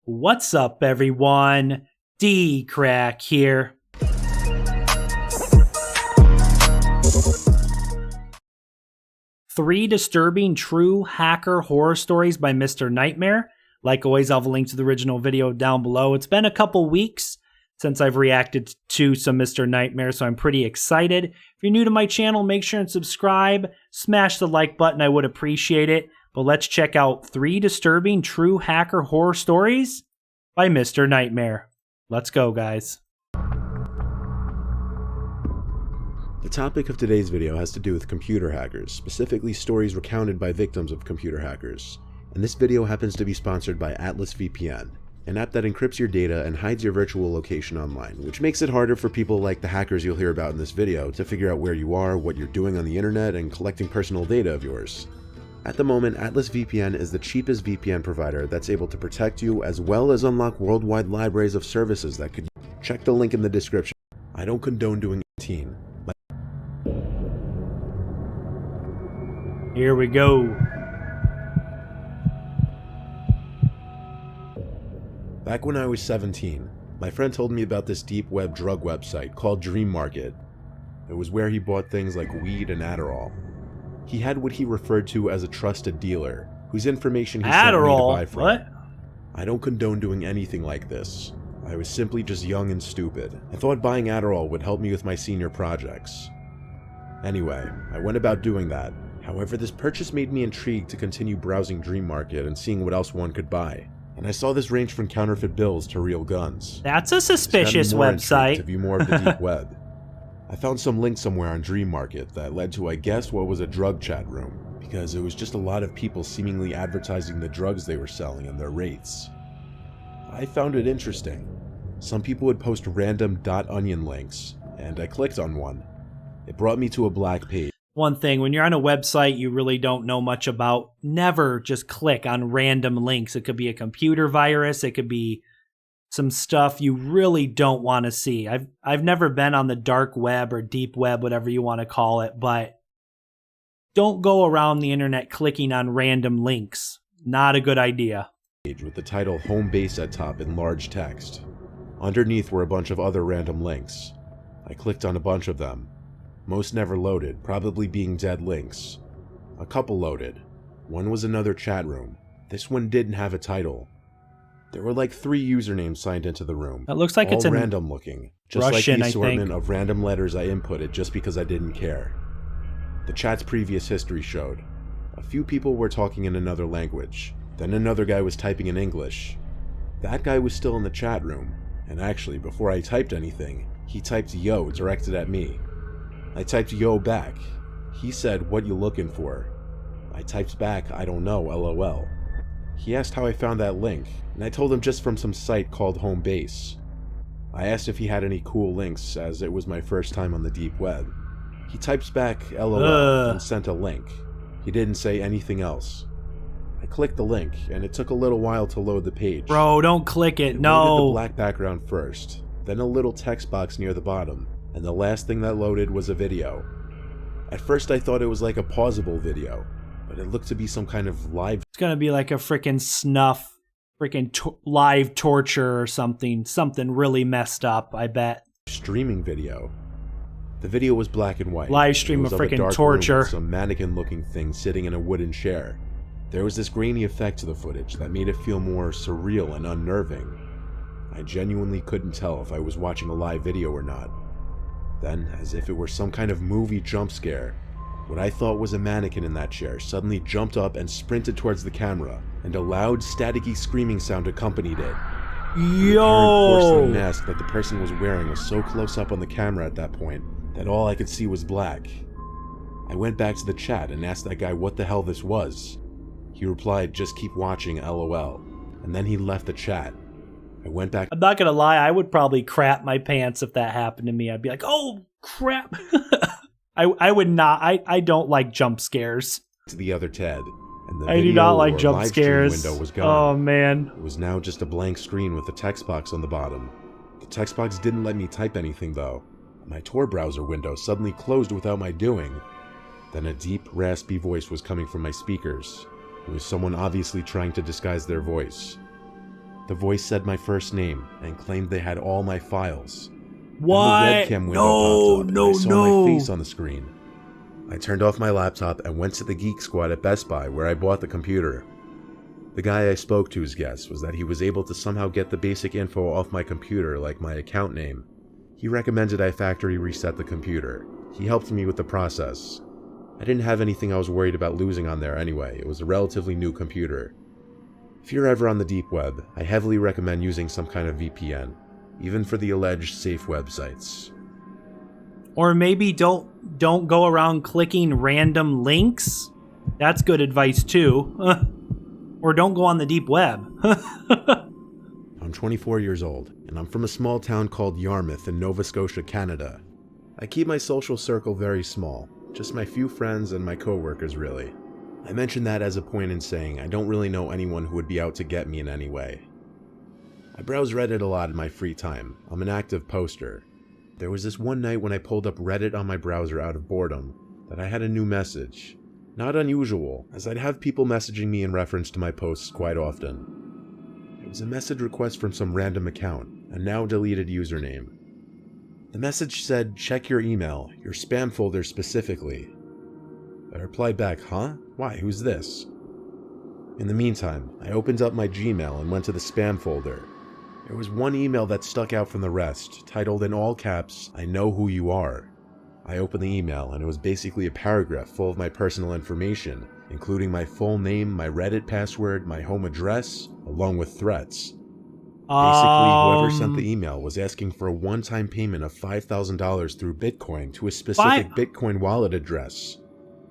What's up, everyone? DKRACK here. Three disturbing true hacker horror stories by Mr. Nightmare. Like always, I'll have a link to the original video down below. It's been a couple weeks since I've reacted to some Mr. Nightmare, so I'm pretty excited. If you're new to my channel, make sure and subscribe. Smash the like button, I would appreciate it. But let's check out three disturbing true hacker horror stories by Mr. Nightmare. Let's go, guys. The topic of today's video has to do with computer hackers, specifically stories recounted by victims of computer hackers. And this video happens to be sponsored by Atlas VPN, an app that encrypts your data and hides your virtual location online, which makes it harder for people like the hackers you'll hear about in this video to figure out where you are, what you're doing on the internet, and collecting personal data of yours. At the moment, Atlas VPN is the cheapest VPN provider that's able to protect you as well as unlock worldwide libraries of services that could check the link in the description. I don't condone doing 18. Here we go. Back when I was 17, my friend told me about this deep web drug website called Dream Market. It was where he bought things like weed and Adderall. He had what he referred to as a trusted dealer, whose information he sent me to buy from. What? I don't condone doing anything like this. I was simply just young and stupid. I thought buying Adderall would help me with my senior projects. Anyway, I went about doing that. However, this purchase made me intrigued to continue browsing Dream Market and seeing what else one could buy. And I saw this range from counterfeit bills to real guns. That's a suspicious website. To view more of the deep web. I found some link somewhere on Dream Market that led to, I guess, what was a drug chat room, because it was just a lot of people seemingly advertising the drugs they were selling and their rates. I found it interesting. Some people would post random .onion links, and I clicked on one. It brought me to a black page. One thing, when you're on a website you really don't know much about, never just click on random links. It could be a computer virus, it could be some stuff you really don't want to see. I've never been on the dark web or deep web, whatever you want to call it, but don't go around the internet clicking on random links. Not a good idea. With the title Home Base at top in large text. Underneath were a bunch of other random links. I clicked on a bunch of them. Most never loaded, probably being dead links. A couple loaded. One was another chat room. This one didn't have a title. There were like 3 usernames signed into the room. It looks like it's random looking, just Russian, like the assortment of random letters I inputted just because I didn't care. The chat's previous history showed. A few people were talking in another language. Then another guy was typing in English. That guy was still in the chat room, and actually, before I typed anything, he typed yo directed at me. I typed yo back. He said, "What you looking for?" I typed back, "I don't know, LOL." He asked how I found that link, and I told him just from some site called Home Base. I asked if he had any cool links, as it was my first time on the deep web. He types back LOL and sent a link. He didn't say anything else. I clicked the link, and it took a little while to load the page. Bro, don't click it, no. Loaded the black background first, then a little text box near the bottom, and the last thing that loaded was a video. At first I thought it was like a pausable video, but it looked to be some kind of live. It's gonna be like a freaking snuff, live torture or something really messed up, I bet. Streaming video. The video was black and white. Live stream of freaking torture. Some mannequin-looking thing sitting in a wooden chair. There was this grainy effect to the footage that made it feel more surreal and unnerving. I genuinely couldn't tell if I was watching a live video or not. Then, as if it were some kind of movie jump scare, what I thought was a mannequin in that chair suddenly jumped up and sprinted towards the camera, and a loud, staticky screaming sound accompanied it. The porcelain mask that the person was wearing was so close up on the camera at that point that all I could see was black. I went back to the chat and asked that guy what the hell this was. He replied, "Just keep watching, LOL," and then he left the chat. I went back. I'm not gonna lie, I would probably crap my pants if that happened to me. I'd be like, oh crap. I would not. I don't like jump scares. To the other Ted, and the I do not like jump live stream scares. window was gone. Oh man. It was now just a blank screen with a text box on the bottom. The text box didn't let me type anything though. My Tor browser window suddenly closed without my doing. Then a deep, raspy voice was coming from my speakers. It was someone obviously trying to disguise their voice. The voice said my first name and claimed they had all my files. What? Then the webcam window popped up and I saw my face on the screen. I turned off my laptop and went to the Geek Squad at Best Buy where I bought the computer. The guy I spoke to's guess was that he was able to somehow get the basic info off my computer, like my account name. He recommended I factory reset the computer. He helped me with the process. I didn't have anything I was worried about losing on there anyway. It was a relatively new computer. If you're ever on the deep web, I heavily recommend using some kind of VPN, even for the alleged safe websites. Or maybe don't go around clicking random links. That's good advice too. Or don't go on the deep web. I'm 24 years old, and I'm from a small town called Yarmouth in Nova Scotia, Canada. I keep my social circle very small, just my few friends and my coworkers really. I mention that as a point in saying I don't really know anyone who would be out to get me in any way. I browse Reddit a lot in my free time. I'm an active poster. There was this one night when I pulled up Reddit on my browser out of boredom that I had a new message. Not unusual, as I'd have people messaging me in reference to my posts quite often. It was a message request from some random account, a now deleted username. The message said, check your email, your spam folder specifically. I replied back, huh? Why, who's this? In the meantime, I opened up my Gmail and went to the spam folder. There was one email that stuck out from the rest, titled in all caps, I know who you are. I opened the email and it was basically a paragraph full of my personal information, including my full name, my Reddit password, my home address, along with threats. Basically, whoever sent the email was asking for a one-time payment of $5,000 through Bitcoin to a specific Bitcoin wallet address.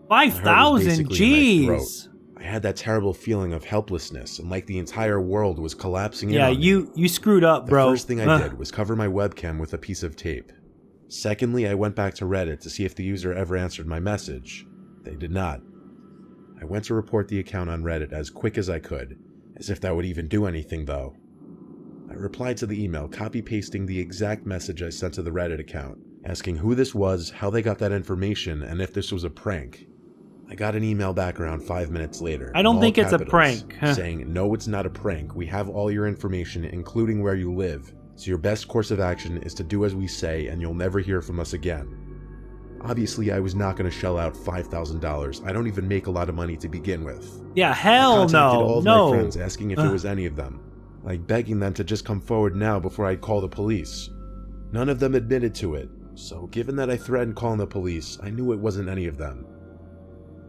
5,000? Jeez. I had that terrible feeling of helplessness and like the entire world was collapsing in on me. Yeah, you screwed up, bro. The first thing I did was cover my webcam with a piece of tape. Secondly, I went back to Reddit to see if the user ever answered my message. They did not. I went to report the account on Reddit as quick as I could, as if that would even do anything though. I replied to the email, copy-pasting the exact message I sent to the Reddit account, asking who this was, how they got that information, and if this was a prank. I got an email back around 5 minutes later. I don't think it's a prank. Saying, no, it's not a prank. We have all your information, including where you live. So your best course of action is to do as we say, and you'll never hear from us again. Obviously, I was not going to shell out $5,000. I don't even make a lot of money to begin with. Yeah, hell I contacted no. all of my friends asking if it was any of them. Like begging them to just come forward now before I'd call the police. None of them admitted to it. So given that I threatened calling the police, I knew it wasn't any of them.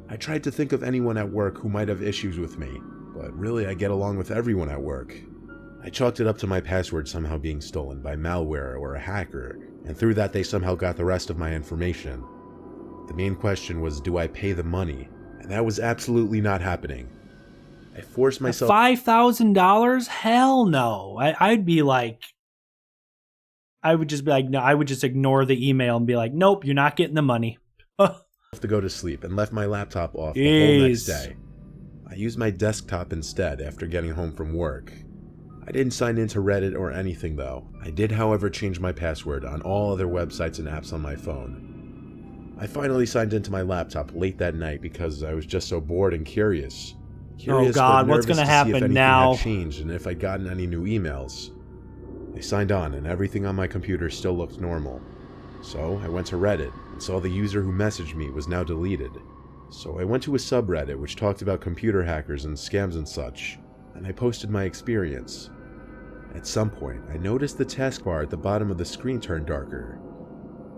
I tried to think of anyone at work who might have issues with me, but really I get along with everyone at work. I chalked it up to my password somehow being stolen by malware or a hacker, and through that they somehow got the rest of my information. The main question was, do I pay the money? And that was absolutely not happening. I forced myself... $5,000? Hell no. I'd be like... I would just be like, no, I would just ignore the email and be like, nope, you're not getting the money. to go to sleep and left my laptop off the whole next day. I used my desktop instead after getting home from work. I didn't sign into Reddit or anything though. I did, however, change my password on all other websites and apps on my phone. I finally signed into my laptop late that night because I was just so bored and curious. Oh God, what's going to happen now? Had changed and if I'd gotten any new emails. I signed on and everything on my computer still looked normal. So I went to Reddit and saw the user who messaged me was now deleted. So I went to a subreddit which talked about computer hackers and scams and such, and I posted my experience. At some point, I noticed the taskbar at the bottom of the screen turned darker.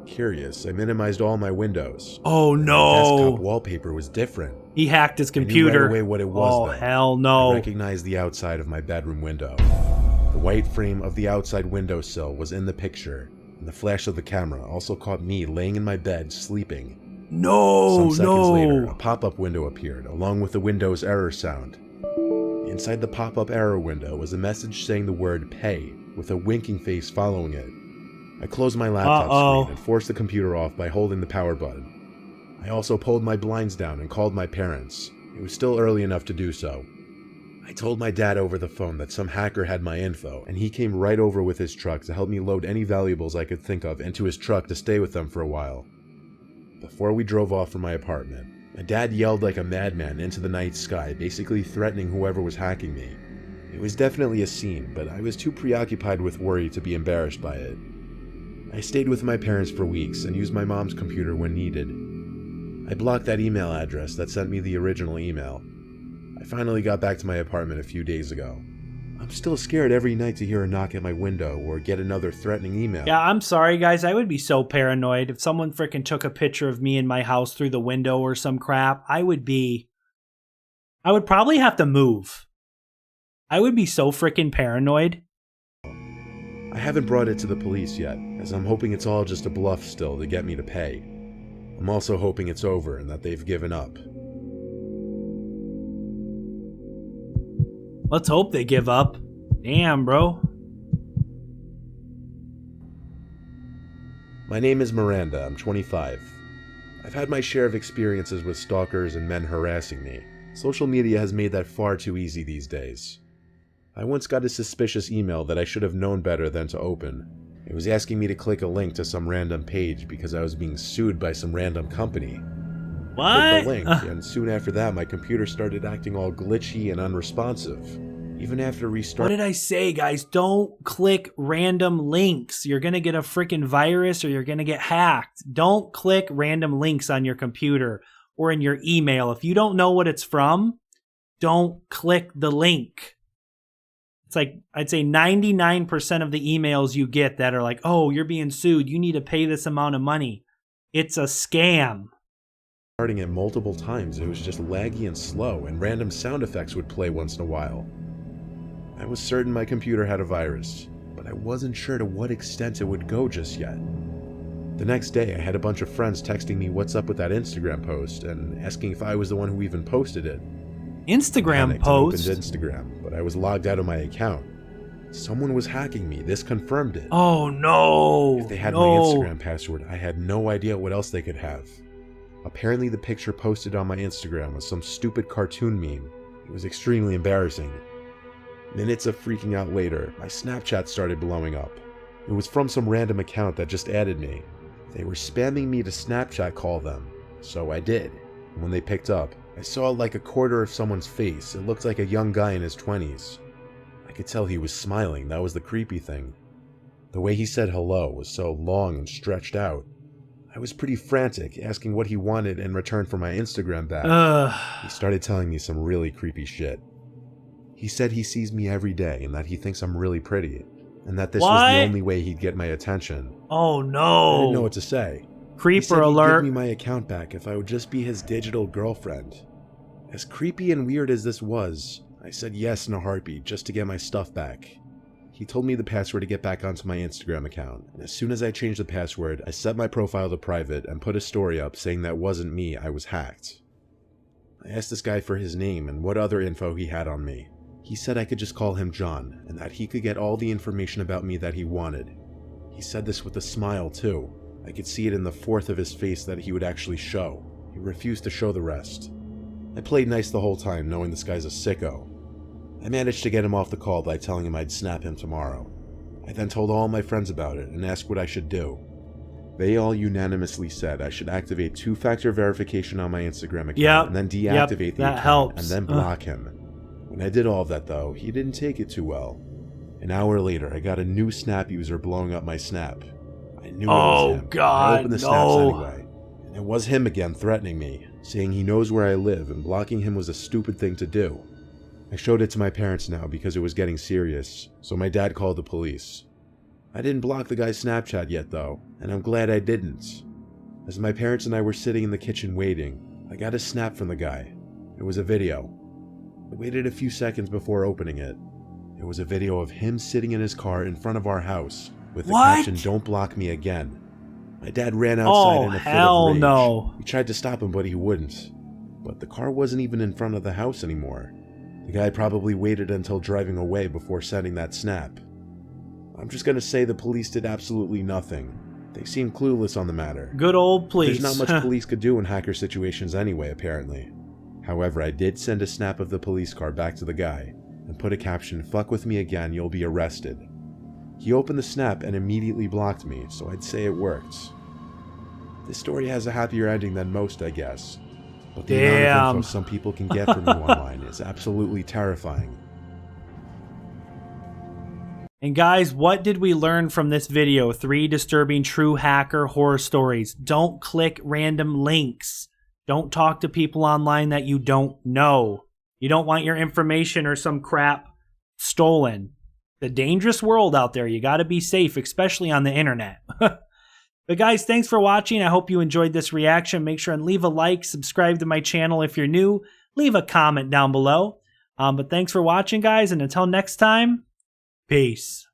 Curious, I minimized all my windows. Oh no! The desktop wallpaper was different. He hacked his computer. I knew right away what it was, oh, though. Hell no. I recognized the outside of my bedroom window. The white frame of the outside windowsill was in the picture, and the flash of the camera also caught me laying in my bed sleeping. No, Some seconds later, a pop-up window appeared, along with the Windows error sound. Inside the pop-up error window was a message saying the word pay, with a winking face following it. I closed my laptop screen and forced the computer off by holding the power button. I also pulled my blinds down and called my parents. It was still early enough to do so. I told my dad over the phone that some hacker had my info, and he came right over with his truck to help me load any valuables I could think of into his truck to stay with them for a while. Before we drove off from my apartment, my dad yelled like a madman into the night sky, basically threatening whoever was hacking me. It was definitely a scene, but I was too preoccupied with worry to be embarrassed by it. I stayed with my parents for weeks and used my mom's computer when needed. I blocked that email address that sent me the original email. I finally got back to my apartment a few days ago. I'm still scared every night to hear a knock at my window or get another threatening email. Yeah, I'm sorry, guys. I would be so paranoid. If someone freaking took a picture of me in my house through the window or some crap, I would probably have to move. I would be so freaking paranoid. I haven't brought it to the police yet, as I'm hoping it's all just a bluff still to get me to pay. I'm also hoping it's over and that they've given up. Let's hope they give up. Damn, bro. My name is Miranda. I'm 25. I've had my share of experiences with stalkers and men harassing me. Social media has made that far too easy these days. I once got a suspicious email that I should have known better than to open. It was asking me to click a link to some random page because I was being sued by some random company. What? I clicked the link, and soon after that my computer started acting all glitchy and unresponsive. Even after restarting... What did I say, guys? Don't click random links. You're going to get a freaking virus or you're going to get hacked. Don't click random links on your computer or in your email. If you don't know what it's from, don't click the link. It's like, I'd say 99% of the emails you get that are like, oh, you're being sued, you need to pay this amount of money. It's a scam. Starting it multiple times, it was just laggy and slow, and random sound effects would play once in a while. I was certain my computer had a virus, but I wasn't sure to what extent it would go just yet. The next day, I had a bunch of friends texting me what's up with that Instagram post and asking if I was the one who even posted it. Instagram post? I opened Instagram, but I was logged out of my account. Someone was hacking me. This confirmed it. Oh no! If they had my Instagram password, I had no idea what else they could have. Apparently the picture posted on my Instagram was some stupid cartoon meme. It was extremely embarrassing. Minutes of freaking out later, my Snapchat started blowing up. It was from some random account that just added me. They were spamming me to Snapchat call them, so I did. When they picked up, I saw like a quarter of someone's face. It looked like a young guy in his 20s. I could tell he was smiling. That was the creepy thing. The way he said hello was so long and stretched out. I was pretty frantic, asking what he wanted in return for my Instagram back. He started telling me some really creepy shit. He said he sees me every day and that he thinks I'm really pretty, and that this was the only way he'd get my attention. Oh no! I didn't know what to say. Creeper alert! He'd give me my account back if I would just be his digital girlfriend. As creepy and weird as this was, I said yes in a heartbeat just to get my stuff back. He told me the password to get back onto my Instagram account, and as soon as I changed the password, I set my profile to private and put a story up saying that wasn't me, I was hacked. I asked this guy for his name and what other info he had on me. He said I could just call him John, and that he could get all the information about me that he wanted. He said this with a smile too. I could see it in the fourth of his face that he would actually show. He refused to show the rest. I played nice the whole time, knowing this guy's a sicko. I managed to get him off the call by telling him I'd snap him tomorrow. I then told all my friends about it and asked what I should do. They all unanimously said I should activate two-factor verification on my Instagram account and then deactivate the account and then block him. When I did all of that though, he didn't take it too well. An hour later, I got a new Snap user blowing up my Snap. I knew it was him. God, I opened the snaps anyway. And it was him again threatening me, saying he knows where I live and blocking him was a stupid thing to do. I showed it to my parents now because it was getting serious, so my dad called the police. I didn't block the guy's Snapchat yet though, and I'm glad I didn't. As my parents and I were sitting in the kitchen waiting, I got a snap from the guy. It was a video. I waited a few seconds before opening it. It was a video of him sitting in his car in front of our house with the caption, "Don't block me again." My dad ran outside in a fit of rage. No. We tried to stop him, but he wouldn't. But the car wasn't even in front of the house anymore. The guy probably waited until driving away before sending that snap. I'm just gonna say the police did absolutely nothing. They seemed clueless on the matter. Good old police. There's not much police could do in hacker situations anyway, apparently. However, I did send a snap of the police car back to the guy and put a caption, "Fuck with me again, you'll be arrested." He opened the snap and immediately blocked me, so I'd say it worked. This story has a happier ending than most, I guess. But the amount of info some people can get from you online is absolutely terrifying. And guys, what did we learn from this video? 3 disturbing true hacker horror stories. Don't click random links. Don't talk to people online that you don't know. You don't want your information or some crap stolen. The dangerous world out there. You got to be safe, especially on the internet. But guys, thanks for watching. I hope you enjoyed this reaction. Make sure and leave a like, subscribe to my channel if you're new. Leave a comment down below. But thanks for watching, guys, and until next time, peace.